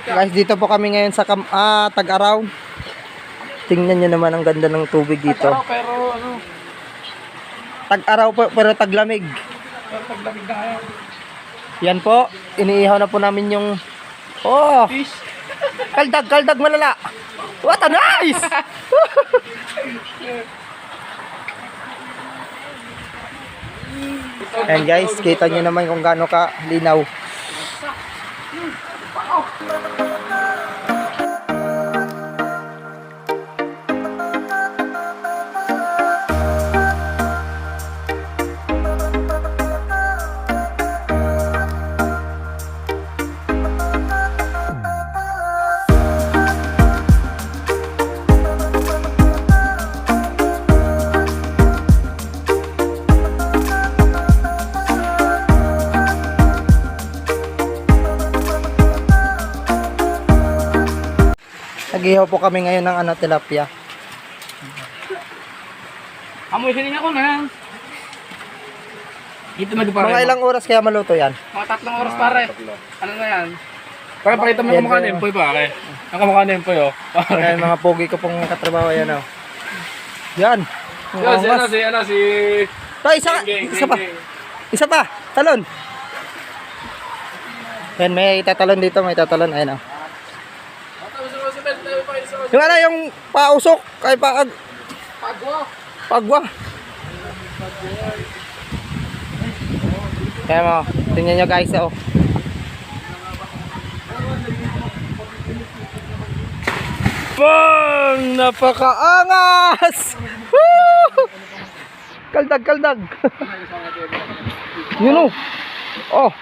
Guys, dito po kami ngayon sa Tag-Araw. Tingnan nyo naman ang ganda ng tubig dito. Tag-araw pero ano? Tag-araw po pero taglamig. Pero taglamig na ngayon. Yan po, iniihaw na po namin yung Fish. kaldag malala. What a nice! Ayan guys, kita nyo naman kung gaano ka linaw. Nag-ihaw po kami ngayon ng tilapia. Amoy sining ako na yan. Dito magpapare. Mga ilang oras kaya maluto yan? Mga 3 oras pare. Ano na yan? Para pakita mo yung kamukha ni Empoy pa. Ang kamukha ni Empoy oh. Ayan mga pogi ko pong katrabaho yan oh. Yan. Yan si Isa pa. Talon. Yan may tatalon dito, may tatalon. Ayun oh. Yung yung pausok kay pagwa. Kaya mo, tingnan nyo guys oh. Bang! Napakaangas! Woo! Kaldag. Yun oh.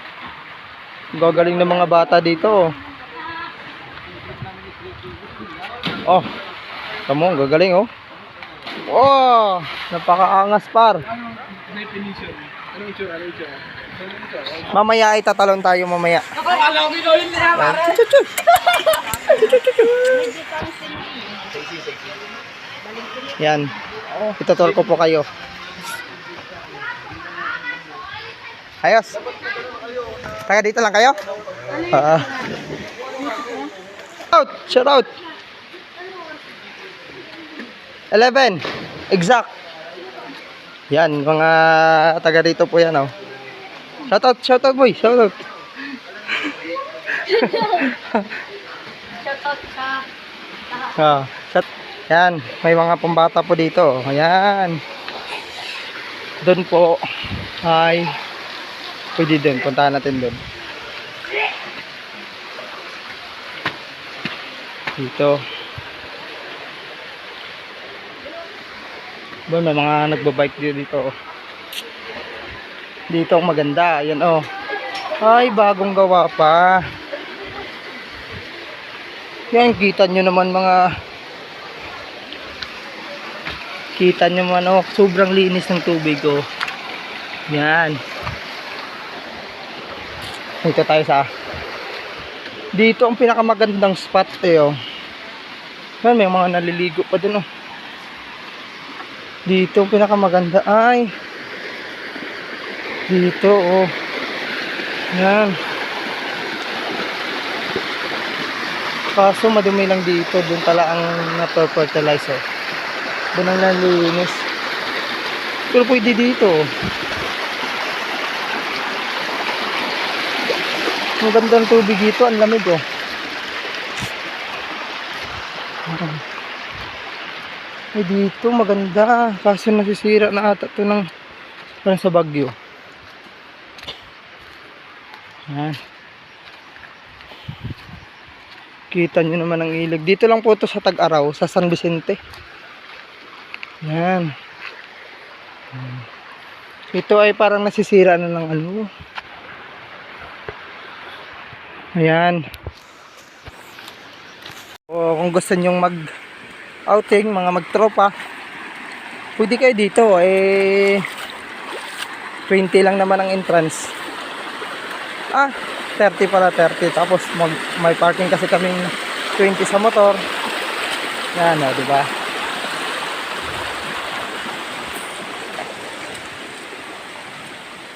Gagaling ng mga bata dito oh. Oh, tamo, gagaling oh. Wow, napakaangas par. Ano definition? Ano itsura? Mamaya ay tatalon tayo mamaya. Ako, alam mo yun na pare. Yan. Itutur ko po kayo. Ayos. Taga dito lang kayo? Shout out. 11 exact. Yan mga taga dito po yan oh. Shout out boy, shout out. Yan, may mga pambata po dito. Ayan. Doon po ay pwede doon, puntahan natin doon. Dito. May mga nagbabike dito. Dito ang maganda. Ayan oh. Ay, bagong gawa pa. Yan, kita nyo naman oh. Sobrang linis ng tubig oh. Yan. Dito tayo dito ang pinakamagandang spot eh oh. Yan, may mga naliligo pa dun oh. Dito ang pinakamaganda ay dito oh. Yan. Kaso madumi lang dito, doon pala ang na-fertilize oh. Doon ang nalinis. Pero pwede dito. Ang gandang tubig dito, ang lamig oh. Ay dito maganda, kaso nasisira na ata ito ng parang sa Bagyo. Yan. Kita nyo naman ang ilag. Dito lang po ito sa Tag-Araw, sa San Vicente. Yan. Ito ay parang nasisira na ng ano. Ayan. O, kung gusto nyong outing, mga magtropa, pwede kayo dito 20 lang naman ang entrance. 30 pala, 30. Tapos may parking kasi kaming 20 sa motor. Yan o, diba?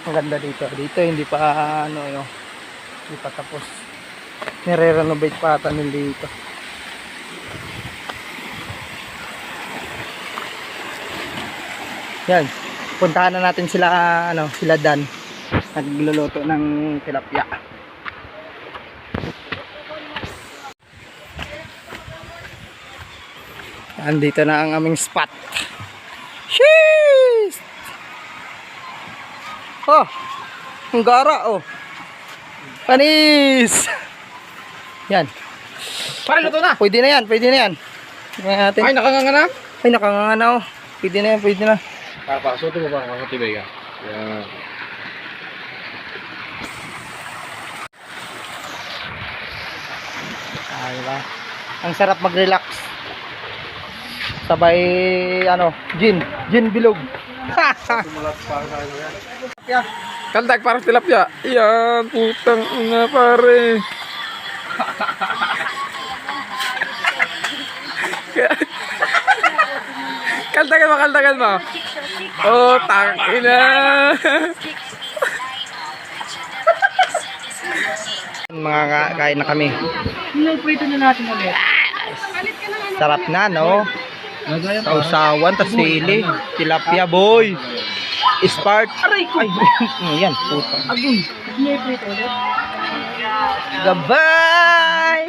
Ang ganda dito. Dito hindi pa ano yun. Hindi pa tapos. Nire-renovate pa ata nila dito. Yan. Puntahan na natin sila sila Dan. Nagluluto ng tilapia. Andito na ang aming spot. Sheesh! Oh, ang gara oh. Panis! Yan. Parang luto na. Pwede na yan, pwede na yan. Tingnan natin. Ay, nakanganga na. Ay, nakanganga oh. Pwede na yan, pwede na. Suto mo ba? Makatibay ka. Yan. Diba? Ang sarap mag-relax. Sabay, gin bilog. Kaldag parang tilapia. Yan, putang ina pare. Kaldagan mo. Oh, tangina. Mga kain na kami. Pwede na natin ulit. Sarap na, no? Sausawan, tas sili. Tilapia, boy. Start. Ay, yan, puta. Gabay!